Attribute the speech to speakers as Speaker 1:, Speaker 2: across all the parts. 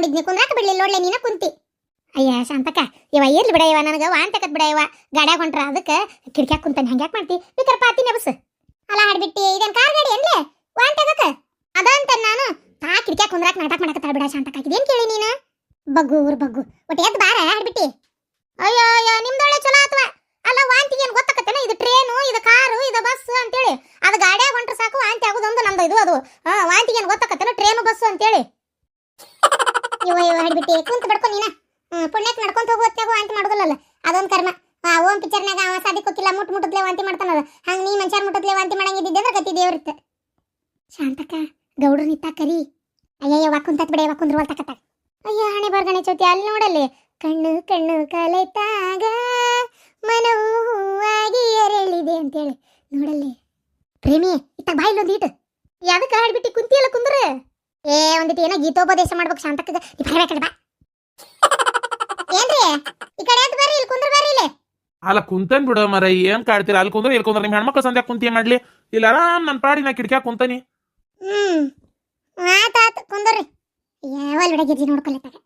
Speaker 1: ನೋಡಿದ್ನಿ, ಕುಂದ್ರಾಕ ಬಿಡ್ಲಿಲ್ಲ ನೋಡ್ಲೆ ನೀನ ಕುಂತಿ. ಅಯ್ಯ ಶಾಂತಕ್ಕ, ಇವ ಇರ್ಲಿ ಬಿಡ, ಇವ ನನಗೆ ವಾಂತಕತ್ ಬಿಡ, ಇವ ಗಾಡ್ಯಾಗ ಹೊಂಟ್ರ ಅದಕ್ಕೆ ಕಿಡ್ಕ್ಯಾಗ ಕುಂತಾನೆ. ಹಂಗ್ಯಾಕ್ ಮಾಡ್ತಿ? ಬೇಕಾರ ಪಾತಿ ನೆಬಸ್. ಅಲ್ಲ ಹಾಡ್ಬಿಟ್ಟಿ, ಇದೇನ್ ಕಾರ್ ಗಾಡಿ ಅನ್ಲೆ ವಾಂತಕಕ್ಕ ಅದಂತ ನಾನು ತಾ ಕಿಡ್ಕ್ಯಾಗ ಕುಂದ್ರಾಕ ನಾಟಕ ಮಾಡಕತ್ತಾಳ ಬಿಡ ಶಾಂತಕ್ಕ. ಇದೇನ್ ಕೇಳಿ ನೀನು ಬಗ್ಗು ಬಗ್ಗು ಒಟ್ಟೆ ಎದ್ದು ಬಾರ ಹಾಡ್ಬಿಟ್ಟಿ. ಅಯ್ಯೋ ಅಯ್ಯೋ ನಿಮ್ದೊಳ್ಳೆ ಚಲೋ ಆತ್ವ. ಅಲ್ಲ ವಾಂತಿಗೆ ಏನು ಗೊತ್ತಾಕತ್ತೇನ? ಇದು ಟ್ರೇನು, ಇದು ಕಾರು, ಇದು ಬಸ್ ಅಂತೇಳಿ. ಅದು ಗಾಡ್ಯಾಗ ಹೊಂಟ್ರ ಸಾಕು, ವಾಂತಿ ಆಗೋದೊಂದು ನಮ್ದು ಇದು ಅದು. ವಾಂತಿಗೆ ಏನು ಗೊತ್ತಾಕತ್ತೇನ? ಟ್ರೇನು ಬಸ್ಸು ಅಂತೇಳಿ. ಇವ ಇವ ಹಾಡ್ಬಿಟ್ಟಿ ಕುಂತ ಬಡ್ಕೊ ನೀನ. ಪುಣ್ಯಕ್ಕೆ ನಡ್ಕೊಂತ ಹೋಗುವತ್ನಾಗ ವಾಂತಿ ಮಾಡೋದಿಲ್ಲಲ್ಲ, ಅದೊಂದು ಕರ್ಮ. ಓಂ ಪಿಕ್ಚರ್ನಾಗ ಅವ ಸಾದಿಕ್ಕೋಕಿಲ್ಲ ಮುಟ್ಲೆ ವಾಂತಿ ಮಾಡ್ತಾನದ, ಹಂಗೆ ನೀ ಮನುಷ್ಯರ ಮುಟ್ಟದ್ಲೆ ವಾಂತಿ ಮಾಡಂಗಿದ್ದಿದ್ದೆ ಅಂದ್ರೆ ಗತಿ ದೇವ್ರಿತ್ತು. ಶಾಂತಕ್ಕ ಗೌಡ್ರು ನಿಂತ ಕರಿ. ಅಯ್ಯಯ್ಯ ಕುಂತತ್ ಬಿಡ, ಇವ ಕುಂದ್ರವಲ್ ತಕತ್ತ. ಅಯ್ಯೋ ಹಣೆ ಬರ್ಗಣೆ ಚೌತಿ ಅಲ್ಲಿ ನೋಡಲ್ಲಿ. ಕಣ್ಣು ಕಣ್ಣು ಕಲೆತಾಗ ಮನವು ಹೂವಾಗಿ ಎರಳಿದೆ ಅಂತೇಳಿ ನೋಡಲ್ಲಿ. ಪ್ರೇಮಿ ಇತ್ತಾಗ ಬಾಯಿಲ್ ಒಂದು ಈಟು ಯಾವ್ದಕ್ಕೆ ಹಾಡ್ಬಿಟ್ಟು ಕುಂತಿಯಲ್ಲ ಕುಂದ್ರೆ. ಒಂದಿಟ್ಟು ಏನೋ ಗೀತೋಪದೇಶ ಮಾಡ್ಬೇಕು ಶಾಂತಕ್ಕ. ಬಾ ಏನ್ರಿ ಈ ಕಡೆ ಎದ್ದು ಬರ್ರಿ, ಇಲ್ಲಿ ಕುಂದ್ರ ಬರ್ರಿ. ಇಲ್ಲಿ
Speaker 2: ಅಲ್ಲ ಕುಂತನ್ ಬಿಡ ಮರ, ಏನ್ ಕಾಡ್ತೀರ? ಅಲ್ಲಿ ಕುಂದ್ರ ಇಲ್ಲಿ ಕುಂದ್ರ. ನಿಮ್ ಹೆಣ್ಮಕ್ಳು ಸಂಧ್ಯಾಗ ಕುಂತಿ ಮಾಡ್ಲಿ, ಇಲ್ಲ ಆರಾಮ್ ನನ್ ಪಾಡಿ ನಾ ಕಿಡ್ಕ್ಯಾಗ ಕುಂತಾನಿ.
Speaker 1: ಆತಾತ ಕುಂದ್ರಿ. ಯಾವಲ್ ಬಿಡಗಿರ್ಜಿ ನೋಡ್ಕೊಲತ್ತಾಗ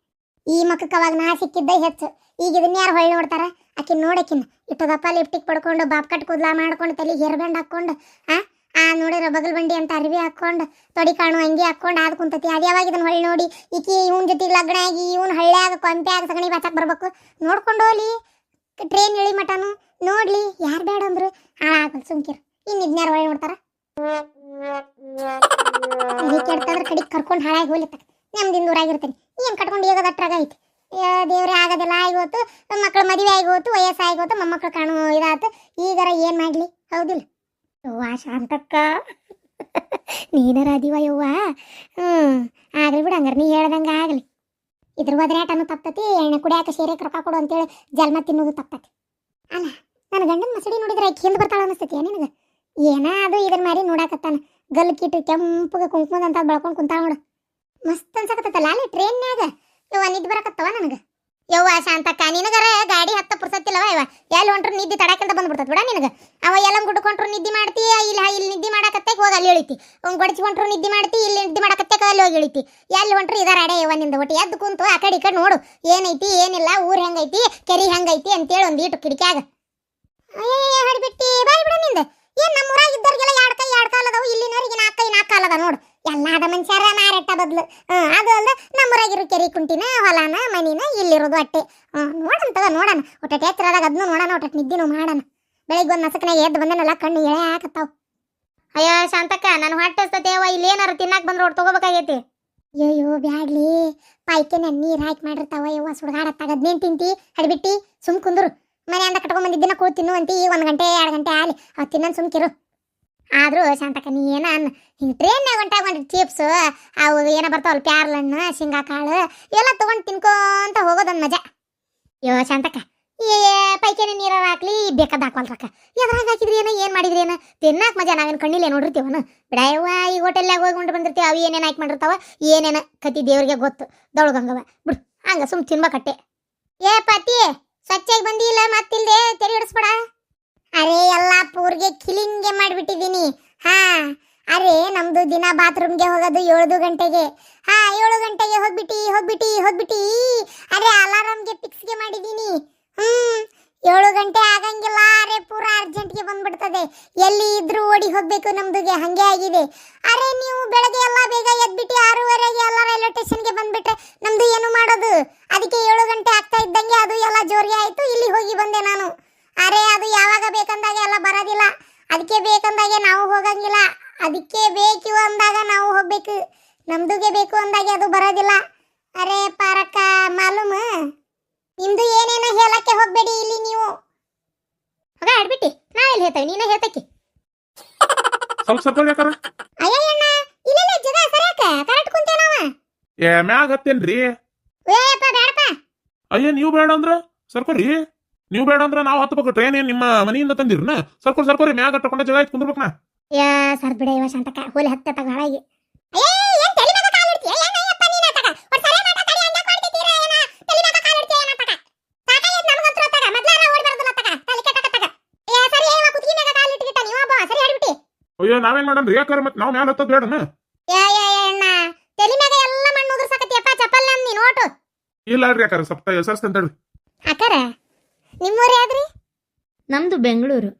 Speaker 1: ಈ ಮಕ್ಕಕ್ಕೆ ಅವಾಗ ನಾ ಸಿಕ್ಕಿದ್ದ ಹೆಚ್ಚು. ಈಗ ಇದನ್ನ ಯಾರು ಹೊಳ್ಳಿ ನೋಡ್ತಾರ? ಆಕಿನ್ ನೋಡಕಿನ್ ಇಟ್ಟದಪ್ಪ ಲಿಪ್ಟಿಕ್ ಪಡ್ಕೊಂಡು ಬಾಪ್ ಕಟ್ ಕೂದ್ಲಾ ಮಾಡ್ಕೊಂಡು ತಲೆಗೆ ಹೇರ್ಬ್ಯಾಂಡ್ ಹಾಕೊಂಡು ನೋಡಿರ ಬಗಲ್ ಬಂಡಿ ಅಂತ ಅರಿವಿ ಹಾಕೊಂಡು ತೊಡಿ ಕಾಣು ಅಂಗಿ ಹಾಕೊಂಡು ಆದ್ ಕುಂತತಿ. ಅದು ಯಾವಾಗ ಇದನ್ನ ಹೊಳ್ಳಿ ನೋಡಿ ಈಕಿ ಇವನ್ ಜೊತೆ ಲಗ್ನ ಆಗಿ ಇವನ್ ಹಳ್ಳ್ಯಾಗ ಕೊಂಪ್ಯಾಗ ಸಗಣಿ ಬಾಚಕ್ ಬರ್ಬೇಕು ನೋಡ್ಕೊಂಡು ಹೋಗ್ಲಿ. ಟ್ರೈನ್ ಇಳಿ ಮಟನು ನೋಡ್ಲಿ, ಯಾರು ಬೇಡ ಅಂದ್ರು ಹಾಳಾಗಲ್ ಸುಮ್ಕಿರ್. ಇನ್ ಇದನ್ಯಾರು ಹೊಳ್ಳಿ ನೋಡ್ತಾರ? ಕೆಡ್ತಂದ್ರೆ ಕಡಿಗೆ ಕರ್ಕೊಂಡು ಹಾಳಾಗಿ ಹೋಗ್ಲಿತ್ತ ನಮ್ದಿಂದ ಊರಾಗಿರ್ತೇನೆ. ಏನ್ ಕಟ್ಕೊಂಡು ಈಗ ದಟ್ರಾಗ ಐತಿ. ದೇವ್ರೇ ಆಗೋದಿಲ್ಲ. ಆಗೋತು ಮಕ್ಳು ಮದುವೆ ಆಗೋತು, ವಯಸ್ಸಾಗೋತು, ಮೊಮ್ಮಕ್ಳು ಕಾಣು ಇದಾತು. ಈಗಾರ ಏನ್ ಮಾಡ್ಲಿ? ಹೌದಿಲ್ಲ ಯವ್ವ ಶಾಂತಕ್ಕ, ನೀನರ ಅದಿವ ಯವ್ವ. ಆಗ್ಲಿ ಬಿಡ, ಹಂಗಾರ ನೀ ಹೇಳ್ದಂಗ ಆಗ್ಲಿ. ಇದ್ರ ಒದರಾಟನು ತಪ್ತತಿ, ಎಣ್ಣೆ ಕುಡಿಯಾಕ ಸೇರೆಕ್ ರೊಕ್ಕ ಕೊಡು ಅಂತೇಳಿ ಜಲ್ಮ ತಿನ್ನೋದು ತಪ್ತತಿ. ಅಲ್ಲ ನನ್ನ ಗಂಡನ ಮಸಡಿ ನೋಡಿದ್ರೆ ಆಕೆ ಹಿಂದ್ ಬರ್ತಾಳ ಅನಿಸ್ತತಿ ನಿನಗ? ಏನ ಅದು ಇದನ್ನ ಮಾರಿ ನೋಡಾಕತ್ತಾನ. ಗಲ್ ಕಿಟ್ಟು ಕೆಂಪಗ ಕುಂಕುಮದಂತ ಬೆಳ್ಕೊಂಡು ಕುಂತಾಳ ನೋಡು. ಮಸ್ತ್ ಅನ್ಸಕತ್ತಲ್ಲ ಅಲ್ಲಿ ಟ್ರೈನ್ಯಾಗ. ಯವ್ವ ನಿದ್ದೆ ಬರಕತ್ತವ ನನಗ. ಯವ್ವ ಶಾಂತಕ್ಕ, ನಿನಗರ ಗಾಡಿ ಹತ್ತ ಪುರ್ಸತ್ತಿಲ್ಲವ ಇವ. ಎಲ್ಲಿ ಹೊಂಟ್ರು ನಿದ್ದೆ ತಡಕಂತ ಬಂದ್ಬಿಡ್ತದ ಬಿಡ ನಿನಗ. ಅವ ಎಲ್ಲ ಗುಡ್ಕೊಂಡ್ರು ನಿದ್ದೆ ಮಾಡ್ತಿ, ಇಲ್ಲಿ ನಿದ್ದೆ ಮಾಡಕತ್ತೆ ಹೋಗಿ ಅಲ್ಲಿ ಇಳಿತಿ. ಗೊಡಚ್ಕೊಂಡ್ರು ನಿದ್ದೆ ಮಾಡ್ತಿ, ಇಲ್ಲಿ ನಿದ್ದೆ ಮಾಡಕತ್ತೆ ಅಲ್ಲಿ ಹೋಗಿ ಇಳಿತಿ. ಎಲ್ಲಿ ಹೊಂಟ್ರು ಇದರ ಅಡೆ ಯವ್ವ ನಿಂದ. ಒಟ್ಟು ಎದ್ದು ಕುಂತು ಆ ಕಡೆ ಈ ಕಡೆ ನೋಡು, ಏನೈತಿ ಏನಿಲ್ಲ, ಊರ್ ಹೆಂಗೈತಿ, ಕೆರಿ ಹೆಂಗೈತಿ ಅಂತೇಳಿ ಒಂದು ಈಟು ಕಿಡಿಕ್ಯಾಗ. ಅಯ್ಯ ಹಡಿಬಿಟ್ಟಿ ಬಾಯ್ ಬಿಡ ನಿಂದ. ಏನ್ ನಮ್ಮ ಊರಾಗ ಇದ್ದವ್ರಿಗೆಲ್ಲ ಎರಡು ಕೈ ಎರಡು ಕಾಲದವು, ಇಲ್ಲಿನವ್ರಿಗೆ ನಾಲ್ಕು ಕಾಲದ ನೋಡು. ಎಲ್ಲಾದ ಮನುಷ್ಯರ ಮಾರೆಟ್ಟ ಬದ್ಲು. ಅದು ಅಲ್ದ ನಮ್ಮೂರಾಗಿರೋ ಕೆರಿ ಕುಂಟಿನ ಹೊಲಾನ ಮನಿನ ಇಲ್ಲಿರೋದು ಅಟ್ಟೆ. ನೋಡಂತದ ನೋಡಣ, ಒಟ್ಟೆ ಎಚ್ಚರದಾಗ ಅದನ್ನು ನೋಡೋಣ, ಒಟ್ಟು ನಿದ್ದಿನೂ ಮಾಡೋಣ. ಬೆಳಿಗ್ಗೆ ಒಂದು ನಸಕನಾಗ ಎದ್ದು ಬಂದನೆಲ್ಲ ಕಣ್ಣು ಎಳೆ ಹಾಕತ್ತಾವ. ಅಯ್ಯೋ ಶಾಂತಕ್ಕ, ನಾನು ಹೊಟ್ಟೆಸ್ತೇವ, ಇಲ್ಲಿ ಏನಾರು ತಿನ್ನಾಕ ಬಂದ್ರೆ ಒಟ್ಟು ತಗೋಬೇಕಾಗೈತಿ. ಅಯ್ಯೋ ಬ್ಯಾಡ್ಲಿ, ಪಾಯ್ಕೆನ ನೀರು ಹಾಕಿ ಮಾಡಿರ್ತಾವ ಯವ್ವ. ಸುಡ್ಗಾಡತ್ತಾಗ ಅದನ್ನೇನು ತಿಂತಿ? ಹಡಿಬಿಟ್ಟಿ ಸುಮ್ ಕುಂದ್ರು. ಮನೆ ಅಂದ ಕಟ್ಕೊಂಡ್ಬಂದಿದ್ದನ್ನ ಕೂತ್ ತಿನ್ನುವಂತಿ. 1 ಗಂಟೆ 2 ಗಂಟೆ ಆಲಿ ಅವು ತಿನ್ನನ್ ಸುಮ್ಕಿರು. ಆದ್ರೂ ಶಾಂತಕ್ಕ ನೀ ಏನ ಹಿಂಗೆ ಟ್ರೈನ್ಯಾಗ ಹೊಂಟಾಗ ಚಿಪ್ಸ್ ಅವು ಏನೋ ಬರ್ತಾವಲ್ಲ, ಪ್ಯಾರ್ಲಣ್ಣು, ಶೇಂಗಾ ಕಾಳು ಇವೆಲ್ಲ ತೊಗೊಂಡು ತಿನ್ಕೊಂತ ಹೋಗೋದೊಂದು ಮಜಾ. ಅಯ್ಯೋ ಶಾಂತಕ್ಕ, ಪೈಕೇನೆ ನೀರ ಹಾಕ್ಲಿ ಬೇಕಾದ ಹಾಕಲ್ರಕ್ಕ. ಎದ್ರಾಗ ಹಾಕಿದ್ರಿ ಏನೋ, ಏನು ಮಾಡಿದ್ರಿ ಏನೋ, ತಿನ್ನಾಕ ಮಜಾ. ನಾವೇನು ಕಣ್ಣಿಲ್ಲ ನೋಡಿರ್ತೀವನ ಬಿಡಯವ್ವ. ಈ ಹೋಟೆಲ್ನಾಗ ಹೋಗಿ ಉಂಡು ಬಂದಿರ್ತೀವಿ, ಅವು ಏನೇನು ಹಾಕಿ ಮಾಡಿರ್ತಾವ, ಏನೇನು ಕತಿ ದೇವ್ರಿಗೆ ಗೊತ್ತು. ದೊಳಗಂಗವ ಬಿಡು, ಹಂಗ ಸುಮ್ ತಿನ್ಬೇಕಟ್ಟೆ. ಪತಿ ಸ್ವಚ್ಛಾಗಿ ಬಂದಿಲ್ಲ, ಮತ್ತಿಲ್ದೆ ತೆರೆ ಹಿಡಿಸ್ಬೇಡ. ಅರೆ ಎಲ್ಲ ಪೂರ್ಗೆ ಕಿಲಿಂಗೆ ಮಾಡಿಬಿಟ್ಟಿದ್ದೀನಿ. ಅರೆ ನಮ್ದು ದಿನ ಬಾತ್ರೂಮ್ಗೆ ಹೋಗೋದು 7 ಗಂಟೆಗೆ. 7 ಗಂಟೆಗೆ ಹೋಗ್ಬಿಟ್ಟಿ. ಅರೆ ಅಲಾರಾಮ್ಗೆ ಫಿಕ್ಸ್ಗೆ ಮಾಡಿದ್ದೀನಿ. 7 ಗಂಟೆ ಆಗಂಗಿಲ್ಲ. ಅರೆ ಪೂರ ಅರ್ಜೆಂಟ್ಗೆ ಬಂದ್ಬಿಡ್ತದೆ. ಎಲ್ಲಿ ಇದ್ರೂ ಓಡಿ ಹೋಗ್ಬೇಕು ನಮ್ದುಗೆ, ಹಂಗೆ ಆಗಿದೆ. ಅರೆ ನೀವು ಬೆಳಗ್ಗೆ ಎಲ್ಲ ಬೇಗ ಎದ್ಬಿಟ್ಟು 6:30ಗೆ ಎಲ್ಲ ರೈಲ್ವೆ ಸ್ಟೇಷನ್ಗೆ ಬಂದ್ಬಿಟ್ರೆ ನಮ್ದು ಏನು ಮಾಡೋದು? ಅದಕ್ಕೆ 7 ಗಂಟೆ ಆಗ್ತಾ ಇದ್ದಂಗೆ ಅದು ಎಲ್ಲ ಜೋರಿಗೆ ಆಯ್ತು, ಇಲ್ಲಿ ಹೋಗಿ ಬಂದೆ ನಾನು. ಅರೆ ಅದು ಯಾವಾಗ ಬೇಕಂದಾಗ ಎಲ್ಲ ಬರೋದಿಲ್ಲ, ಅದಕ್ಕೆ ಬೇಕಂದಾಗೆ ನಾವು ಹೋಗಂಗಿಲ್ಲ. ಅದಕ್ಕೆ ಬೇಕು ಅಂದಾಗ ನಾವು ಹೋಗ್ಬೇಕು, ನಮ್ದುಗೆ ಬೇಕು ಅಂದಾಗೆ ಅದು ಬರೋದಿಲ್ಲ. ಅರೆ ಪಾರಕ್ಕ ಮಾಲೂಮ್, ನಿಮ್ದು ಏನೇನೋ ಹೇಳಕ್ಕೆ ಹೋಗ್ಬೇಡಿ ಇಲ್ಲಿ ನೀವು. ಹೋಗ ಆಡ್ಬಿಟ್ಟಿ, ನಾ ಎಲ್ಲಿ ಹೇಳ್ತೇವೆ, ನೀನೇ ಹೇಳ್ತಕ್ಕಿ. ಅಯ್ಯಣ್ಣ ಇಲ್ಲೆಲ್ಲ ಜಗ ಸರಿಯಾಕ ಕರೆಕ್ಟ್ ಕುಂತೇನವ.
Speaker 2: ಮ್ಯಾಗ ಹತ್ತೇನ್ರಿ?
Speaker 1: ಬೇಡಪ್ಪ.
Speaker 2: ಅಯ್ಯ ನೀವು ಬೇಡ ಅಂದ್ರ ಸರ್ಕೋರಿ, ನೀವು ಬೇಡ ಅಂದ್ರ ನಾವು ಹತ್ತಬೇಕು. ಟ್ರೈನ್ ಏನ್ ನಿಮ್ಮ ಮನೆಯಿಂದ ತಂದಿರ್ನ? ಸರ್ಕೋರಿ ಮ್ಯಾಗ ಹತ್ತಕೊಂಡ ಜಾಗ ಐತ್ ಕುಂದ್ರಬೇಕನ.
Speaker 1: ಸರ್ ಬಿಡ ಇವ ಶಾಂತಕ್ಕ, ಹೋಲಿ ಹತ್ತ ತಗೊಳಾಗಿ.
Speaker 2: ಅಯ್ಯೋ ನಾವೇನ್ ಮಾಡನ್ರಿ? ಯಾಕಾರ ಮತ್ ನಾವ್ ಮ್ಯಾಲ ಹತ್ತದ ಬೇಡನ?
Speaker 1: ತಲೆ ಮ್ಯಾಗ ಎಲ್ಲ ಮಣ್ಣು ಉದುರ್ಸಾಕತ್ತಿಯಪ್ಪ. ಚಪ್ಪಲ್ ನೀ ನೋಡ ಒಟ್ಟು.
Speaker 2: ಇಲ್ಲ ಅಲ್ರಿ ಅಕ್ಕಾರ ಸ್ವಲ್ಪ ಹೆಸರ್ಸ್ತೇನೆ ತಡ್ರಿ.
Speaker 1: ಅಕ್ಕಾರ ನಿಮ್ಮೂರು ಯಾವ್ದ್ರಿ?
Speaker 3: ನಮ್ಮದು ಬೆಂಗಳೂರು.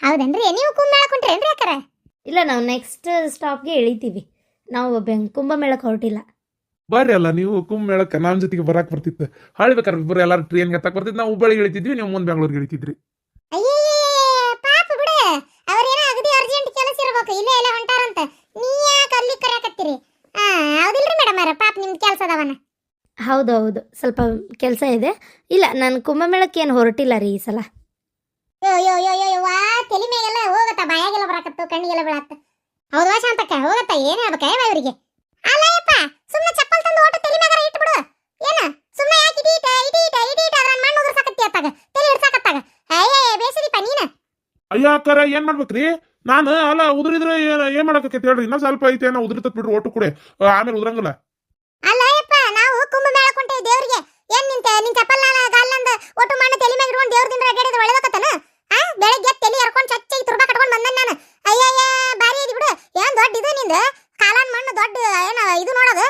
Speaker 1: ಹೌದನ್ರಿ, ನೀವು ಕುಂಭಮೇಳ ಕುಂಟ್ರೇನ್ರಿ ಅಕ್ಕಾರ?
Speaker 3: ಇಲ್ಲ, ನಾವು ನೆಕ್ಸ್ಟ್ ಸ್ಟಾಪ್ಗೆ ಇಳಿತೀವಿ. ನಾವು ಕುಂಭಮೇಳಕ್ಕೆ ಹೊರಟಿಲ್ಲ.
Speaker 2: ಬರ್ರಿ ಅಲ್ಲ ನೀವು ಕುಂಭಮೇಳಕ್ಕೆ ನಮ್ಮ ಜೊತೆಗೆ ಬರಾಕ್ ಬರ್ತಿತ್ತು. ಹಾಳ್ಬೇಕಾರೆ ಇಬ್ಬರು ಎಲ್ಲಾರು ಟ್ರೈನ್ಗೆ ಹತ್ತಕ್ ಬರ್ತಿತ್ತು. ನಾವು ಹುಬ್ಬಳ್ಳಿಗೆ ಇಳಿತಿದ್ವಿ, ನೀವು ಮುಂದೆ ಬೆಂಗಳೂರಿಗೆ ಇಳಿತಿದ್ರಿ.
Speaker 1: ಅಯ್ಯೇ ಪಾಪ ಬಿಡು, ಅವ್ರೇನೋ ಅಗದಿ ಅರ್ಜೆಂಟ್ ಕೆಲಸ ಇರ್ಬೇಕು, ಇಲ್ಲೇ ಎಲ್ಲ ಹೊಂಟಾರಂತ. ನೀ ಯಾಕೆ ಅಲ್ಲಿ ಕರೆಯಕತ್ತೀರಿ? ಹೌದಿಲ್ರಿ ಮೇಡಮ್ ಅವ್ರ, ಪಾಪ ನಿಮ್ದು ಕೆಲಸ ಅದಾವನ.
Speaker 3: ಹೌದು, ಸ್ವಲ್ಪ ಕೆಲಸ ಇದೆ. ಇಲ್ಲ, ನಾನು ಕುಂಭಮೇಳಕ್ಕೆ ಏನು ಹೊರಟಿಲ್ಲ ರೀ ಈ ಸಲ.
Speaker 1: ಯೋ ವಾ, ತಲೆ ಮೇಗೆಲ್ಲ ಹೋಗತ್ತ, ಬಾಯಾಗೆಲ್ಲ ಬರಾಕತ್ತು, ಕಣ್ಣಿಗೆಲ್ಲ ಬೀಳತ್ತ. ಹೌದಾ ಶಾಂತಕ್ಕ, ಹೋಗತ್ತ, ಏನ್ ಹೇಳ್ಬೇಕ ಇವ್ರಿಗೆ? ಅಲ್ಲಯ್ಯಪ್ಪ, ಸುಮ್ಮನೆ ಚಪ್ಪಲ್ ತಂದು ಓಟ ತಲೆ ಮ್ಯಾಗಾರ ಇಟ್ಬಿಡು. ಏನ ಸುಮ್ಮನೆ ಯಾಕೆ ಇದೀಟ ಅದ್ರ ಮಣ್ಣು ಉದುರ್ಸಾಕತ್ತಿ ಅತ್ತಾಗ, ತಲೆ ಹಿಡ್ಸಾಕತ್ತಾಗ. ಅಯ್ಯೇ ಬೇಸದಿಪ್ಪ ನೀನ.
Speaker 2: ಅಯ್ಯ ಅಕ್ಕಾರ ಏನ್ ಮಾಡ್ಬೇಕ್ರಿ? ನಾನು ಅಲ್ಲ ಉದುರಿದ್ರೆ ಏನ್ ಮಾಡಕೈತಿ ಹೇಳ್ರಿ. ಇನ್ನೂ ಸ್ವಲ್ಪ ಐತೆ ಏನೋ ಉದುರಿತತ್ ಬಿಡ್ರಿ, ಒಟ್ಟು ಕೂಡ ಆಮೇಲೆ ಉದ್ರಂಗಿಲ್ಲ.
Speaker 1: ಅಲ್ಲಯ್ಯಪ್ಪ, ನಾವು ಕುಂಭಮೇಳ ಕೊಂಟೇವಿ ದೇವ್ರಿಗೆ. ಏನ್ ನಿನ್ ಚಪ್ಪಲ್ ಗಾಲ್ಲಂದ ಒಟ್ಟು ಮಣ್ಣು ತಲೆ ಮ್ಯಾಗ ಇಟ್ಕೊಂಡು ದೇವ್ರ ದಿಂದ ಅಡ್ಡಾಡಿದ್ರೆ ಒಳ್ಳೇದಕ್ಕತನ? ಬೆಳಗ್ಗೆ ತಲೆ ಹರ್ಕೊಂಡು ಚಚ್ಚಾಗಿ ತುರ್ಬಾ ಕಟ್ಕೊಂಡು ಬಂದನ್ ನಾನು. ಅಯ್ಯಯ್ಯ ಬಾರಿ ಅದಿ ಬಿಡು. ಏನ್ ದೊಡ್ಡ ಇದು ನಿಂದು ಕಾಲನ್ ಮಣ್ಣು ದೊಡ್ಡ ಏನ ಇದು ನೋಡೋದು.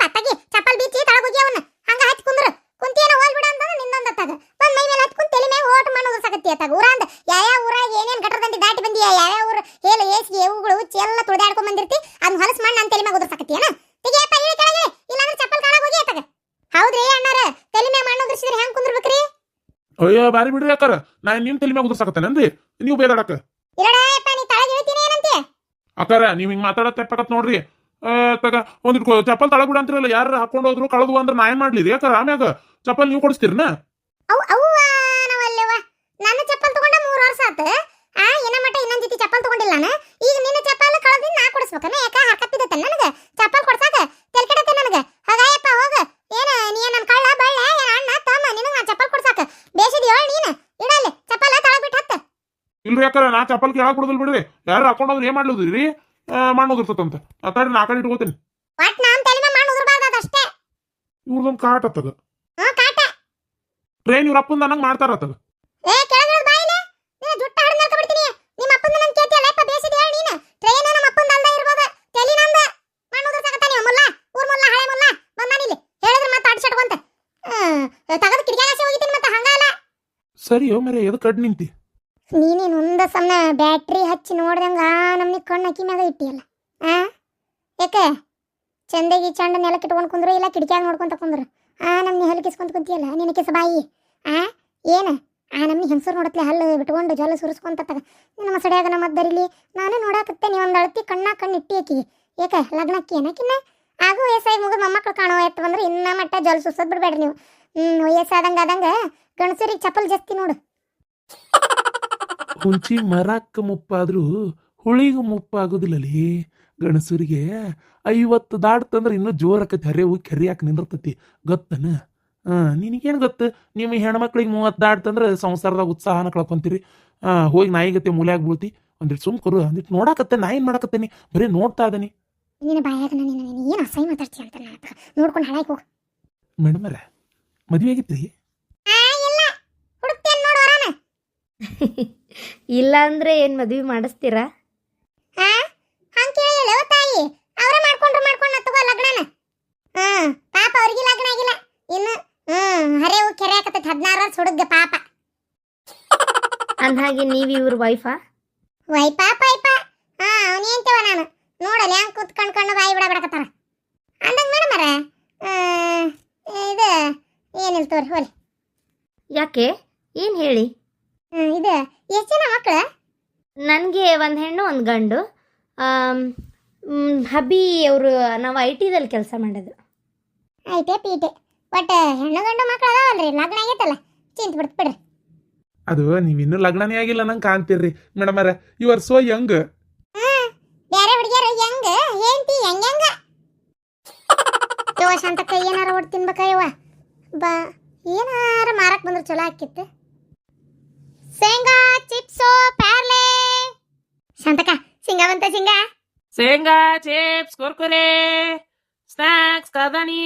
Speaker 1: ಪತ್ತಗಿ ಚಪ್ಪಲ್ ಬೀಚಿ ತಳಗೋಗಿ ಅವನ್ನ ಹಂಗ ಹಚ್ಚಿ ಕುಂದ್ರು ಕುಂತಿಯೇನ ಹೋಲ್ ಬಿಡ ಅಂತ ನಿನ್ನೊಂದತ್ತಾಗ ಬಂದ್ ಮೈ ಮೇಲೆ ಹಚ್ಕೊಂಡು ತಲೆ ಮ್ಯಾಗ ಓಟ್ ಮಣ್ಣು ಉದುರ್ಸಾಕತ್ತಿ ಅತ್ತಾಗ. ಊರಂದ ಯಾವ ಊರಾಗ ಏನೇನ್ ಗಟ್ಟರದಂಡಿ ದಾಟಿ ಬಂದಿ, ಯಾವ ಊರು ಹೇಳು ಏಸಿಗೆ ಎವುಗಳು ಉಚ್ಚಿ ಎಲ್ಲ ತುಳಿದಾಡ್ಕೊಂಡ್ ಬಂದಿರ್ತಿ. ಅದನ್ನ ಹೊಲಸ್ ಮಣ್ಣು ನನ್ನ ತಲೆ ಮ್ಯಾಗ ಉದುರ್ಸಾಕತ್ತೀಯನ? ತೆಗಿಯಪ್ಪ ಇಳಿ ಕೆಳಗೆ, ಇಲ್ಲಾಂದ್ರೆ ಚಪ್ಪಲ್ ಕಾಲಾಗ ಹೋಗಿ ಅತ್ತಾಗ. ಹೌದ್ರಿ ಅಣ್ಣಾರ, ತಲೆ ಮ್ಯಾಗ ಮಣ್ಣು ಉದುರ್ಸಿದ್ರೆ ಹೆಂಗ್ ಕುಂದ್ರಬೇಕ್ರಿ?
Speaker 2: ಅಯ್ಯೋ ಬಾರಿ ಬಿಡ್ರಿ ಅಕ್ಕಾರ, ನಾನು ನಿಮ್ ತಲೆ ಮ್ಯಾಗ ಉದುರ್ಸಾಕತ್ತೇನನ್ರಿ ನೀವು ಬೇದಾಡಕ?
Speaker 1: ಇಲ್ಲಡಪ್ಪ, ನೀ ತಳಗ ಇಳಿತೀನಿ ಏನಂತೆ?
Speaker 2: ಅಕ್ಕಾರ ನೀವ್ ಹಿಂಗ್ ಮಾತಾಡತ್ ತೆಪ್ಪಕತ್ ನೋಡ್ರಿ. ತಗ ಒಂದಿಟ್ ಚಪ್ಪಲ್ ತಳಗ್ ಬಿಡ ಅಂತಿರಲ್ಲ, ಯಾರು ಹಾಕೊಂಡು ಹೋದ್ರು ಕಳೆದು ಅಂದ್ರೆ ನಾ ಏನ್ ಮಾಡ್ಲಿ ಅಕ್ಕಾರ? ಆಮ್ಯಾಗ ಚಪ್ಪಲ್ ನೀವು ಕೊಡಿಸ್ತೀರನ?
Speaker 1: ಅವ್ವ ನಾವಲ್ಲವ, ನನ್ನ ಚಪ್ಪಲ್ ತಗೊಂಡ 3 ವರ್ಷ ಆತ. ಏನ ಮಟ್ಟ ಇನ್ನೊಂದ್ ಜೊತೆ ಚಪ್ಪಲ್ ತಗೊಂಡಿಲ್ಲ ನಾನು. ಈಗ ನಿನ್ನ ಚಪ್ಪಲ್ ಕಳೆದಿಂದ ನಾ ಕೊಡಿಸ್ಬೇಕನ? ಯಾಕ ಹರ್ಕತ್ತಿದತ್ತ ನನಗ ಚಪ್ಪಲ್ ಕೊಡ್ಸಾಕ? ತೆಲ್ಕೆಡತ್ತೆ ನನಗ. ಹಾಗಾಯಪ್ಪ ಹೋಗ. ಏನ ನೀ ನನ್ನ ಕಳ್ಳ ಬಳ್ಳ ಏನ ಅಣ್ಣ ತಮ್ಮ ನಿನಗ ನಾ ಚಪ್ಪಲ್ ಕೊಡ್ಸಾಕ ಬೇಸಿದಿ ಹೇಳ ನೀನು? ಇಡಲ್ಲಿ ಚಪ್ಪಲ್ ತಳಗ್ ಬಿಟ್ಟು ಹತ್ತ.
Speaker 2: ಇಲ್ರಿ ಅಕ್ಕಾರ, ನಾ ಚಪ್ಪಲ್ ಕೇಳಕ್ ಬಿಡುದಿಲ್ ಬಿಡ್ರಿ. ಯಾರು ಹಾಕೊಂಡೋದ್ರೆ ಏನ್ ಮಾಡ್ಲದ್ರಿ? ಮಣ್ಣು ಉದಿರ್ತಂತ ಆ ಕಡೆ ನಾ ಕಡೆ ಇಟ್ಕೋತೀನಿ.
Speaker 1: ಒಟ್ ನಾನ್ ತಲೆ ಮೇಲೆ ಮಣ್ಣು ಉದುರ್ಬಾರ್ದು ಅಷ್ಟೇ.
Speaker 2: ಇವ್ರದೊಂದು ಕಾಟ ಅತ್ತಗ
Speaker 1: ಕಾಟ
Speaker 2: ಟ್ರೈನ್ ಇವ್ರ ಅಪ್ಪಂದ ನಂಗೆ ಮಾಡ್ತಾರತ್ತಗ.
Speaker 1: ಕೆಳಗಿಳಿದು ಬಾಯಿಲೆ ನೀನು ಜುಟ್ಟ ಹರಿದು ನೆಲ್ಕ ಬಿಡ್ತೀನಿ. ನಿಮ್ಮ ಅಪ್ಪಂದ ನನ್ನ ಕೇಳ್ತಿಯಲ್ಲ ಯಪ್ಪ, ಬೇಸಿದಿ ಹೇಳ ನೀನು? ಟ್ರೈನ್ ನಮ್ಮ ಅಪ್ಪಂದ ಅಲ್ದ ಇರ್ಬೋದು, ತಲೆ ನಂದ. ಮಣ್ಣು ಉದುರ್ಸಾಕತ್ತ ನೀವು ಮುಲ್ಲ, ಊರ್ ಮುಲ್ಲ, ಹಳೆ ಮುಲ್ಲ ಬಂದ ಮನಿಲಿ ಹೇಳಿದ್ರೆ ಮತ್ತೆ ಅಡ್ಸಟ್ಕೊಂತ ತಗದು ಕಿಡಿಕ್ಯಾಗಾಸೆ ಹೋಗಿತೀನಿ ಮತ್ತೆ. ಹಂಗಲ್ಲ
Speaker 2: ಸರಿ ಮರೆ ಎದು ಕಡ್ ನಿಂತಿ
Speaker 1: ನೀನೇನು ಒಂದ ಸಣ್ಣ ಬ್ಯಾಟ್ರಿ ಹಚ್ಚಿ ನೋಡ್ದಂಗ ನಮ್ನಿ ಕಣ್ಣು ಅಕ್ಕಿ ಮ್ಯಾಗ ಇಟ್ಟಿಯಲ್ಲ. ಯಾಕೆ ಚಂದಗಿ ಚಂಡ ನೆಲಕ್ಕೆ ಇಟ್ಕೊಂಡು ಕುಂದ್ರು, ಇಲ್ಲ ಕಿಡಿಕ್ಯಾಗ ನೋಡ್ಕೊಂತ ಕುಂದ್ರು. ನಮ್ನಿ ಹಲ್ಲು ಕಿಸ್ಕೊಂತ ಕುಂತಿಯಲ್ಲ, ನಿನ್ನ ಕಿಸ ಬಾಯಿ. ಏನು ನಮ್ನಿ ಹೆಂಗಸರು ನೋಡತ್ಲೆ ಹಲ್ಲು ಬಿಟ್ಕೊಂಡು ಜೊಲ್ಲ ಸುರಿಸ್ಕೊಂತ ನಮ್ಮ ಸಡಿಯಾಗ ನಮ್ಮ ಮದ್ದರಿಲಿ ನಾನು ನೋಡಾಕತ್ತೆ. ನೀವು ಒಂದು ಅಳತಿ ಕಣ್ಣು ಇಟ್ಟಿ ಆಕಿಗೆ. ಯಾಕೆ ಲಗ್ನಕ್ಕಿ ಏನಕ್ಕಿನ್ನ ಆಗು ವಯಸ್ಸಾಗಿ ಮುಗಿದು ಮೊಮ್ಮಕ್ಳು ಕಾಣುವ ಎತ್ತು ಬಂದ್ರೆ ಇನ್ನ ಮಟ್ಟ ಜೊಲ್ ಸುರ್ಸೋದ್ ಬಿಡ್ಬೇಡ್ರಿ ನೀವು. ವಯಸ್ಸಾದಂಗ ಗಣಸರಿಗೆ ಚಪ್ಪಲ್ ಜಾಸ್ತಿ ನೋಡು.
Speaker 2: ಹುಂಚಿ ಮರಕ್ಕೆ ಮುಪ್ಪಾದ್ರೂ ಹುಳಿಗೂ ಮುಪ್ಪಾಗೋದಿಲ್ಲಲಿ. ಗಣಸರಿಗೆ 50 ದಾಟ್ತಂದ್ರೆ ಇನ್ನೂ ಜೋರಕತಿ ಹರಿವು ಕೆರಿಯಾಕ ನಿಂದಿರ್ತತಿ ಗೊತ್ತನ? ನಿನಗೇನು ಗೊತ್ತು? ನಿಮ್ಮ ಹೆಣ್ಮಕ್ಳಿಗೆ 30 ದಾಟ್ತಂದ್ರೆ ಸಂಸಾರದಾಗ ಉತ್ಸಾಹನ ಕಳ್ಕೊಂತೀರಿ. ಹೋಗಿ ನಾಯಿಗತ್ತೆ ಮೂಲ್ಯಾಗ ಬೀಳ್ತಿ. ಒಂದಿಟ್ಟು ಸುಮ್ಕರು ಅಂದಿಟ್ಟು ನೋಡಾಕತ್ತೆ. ನಾ ಏನು ಮಾಡಾಕತ್ತೇನಿ? ಬರೀ ನೋಡ್ತಾ ಇದೀನಿ.
Speaker 1: ನಿನ್ನ ಬಾಯಾಗ ನೀನು ಏನು ಅಸಹ್ಯ ಮಾತಾಡ್ತೀಯ ಅಂತ ನಾನು ನೋಡ್ಕೊಂಡು ಹಾಳಾಗಿ ಹೋಗು.
Speaker 2: ಮೇಡಮ್ ಅರ ಮದುವೆ ಆಗಿತ್ರಿ?
Speaker 1: ಇಲ್ಲ ಹುಡುಕ್ತೇನೆ ನೋಡು ವರಾನ.
Speaker 3: ಇಲ್ಲ ಅಂದ್ರೆ ಏನು ಮದುವೆ ಮಾಡಿಸ್ತೀರಾ?
Speaker 1: ಹಂಗೆ ಕೇಳಿಲ್ಲ ತಾಯಿ, ಅವರೇ ಮಾಡ್ಕೊಂಡು ತಗೋ ಲಗ್ನನ. ಪಾಪ ಅವ್ರಿಗೆ ಲಗ್ನ ಆಗಿಲ್ಲ ಇನ್ನು. ಹರೇವು ಕೆರೆ ಹಾಕತ್ತೈತಿ 16 ವರ್ಷ ಹುಡುಗ ಪಾಪ.
Speaker 3: ಅಂದ್ಹಾಗೆ ನೀವು ಇವ್ರ ವೈಫಾ?
Speaker 1: ಪಾಪ ಅವನೇಂತೇವ ನಾನು ನೋಡಲ್ಲ ಹೆಂಗೆ ಕೂತ್ಕೊಂಡು ಕಣ್ಣು ಬಾಯಿ ಬಿಡಕತ್ತಾರ ಅಂದಂಗೆ ಮೇಡಮ್ ಅರ. ಇದು ಏನಿಲ್ಲ ತೋರಿ ಹೋಲಿ.
Speaker 3: ಯಾಕೆ, ಏನು ಹೇಳಿ?
Speaker 1: ಇದು ಎಷ್ಟು ಜನ ಮಕ್ಕಳು?
Speaker 3: ನನಗೆ 1 ಹೆಣ್ಣು 1 ಗಂಡು. ಹಬ್ಬಿ ಅವರು ನಾವು IT ದಲ್ಲಿ ಕೆಲಸ ಮಾಡೋದು.
Speaker 1: ಐತೆ ಪೀಟೆ ಬಟ್ ಹೆಣ್ಣು ಗಂಡು ಮಕ್ಕಳು ಅದಾವಲ್ರಿ, ಲಗ್ನ ಆಗೈತಲ್ಲ, ಚಿಂತೆ ಬಿಡ್ತು ಬಿಡ್ರಿ.
Speaker 2: ಅದು ನೀವಿನ್ನೂ ಲಗ್ನನೇ ಆಗಿಲ್ಲ ನಂಗೆ ಕಾಣ್ತೀರ್ರಿ ಮೇಡಮ್ ಅರ. You are so young.
Speaker 1: ಬೇರೆ ಹುಡುಗಿಯರು ಹೆಂಗ ಹೆಂಡತಿ ಹೆಂಗ ಯವ್ವ ಶಾಂತಕ್ಕ, ಏನಾರ ಒಟ್ಟು ತಿನ್ಬೇಕ ಯವ್ವ. ಬಾ ಏನಾರ ಮಾರಕ್ ಬಂದ್ರೆ ಚಲೋ ಆಕಿತ್ತು. ಶೇಂಗಾ ಚಿಪ್ಸು ಪ್ಯಾರ್ಲೆ. ಶಾಂತಕ್ಕ ಶೇಂಗಾ ಬಂತ? ಶೇಂಗಾ
Speaker 4: ಶೇಂಗಾ ಚಿಪ್ಸ್ ಕುರ್ಕುರೆ ಸ್ನಾಕ್ಸ್ ಕದನಿ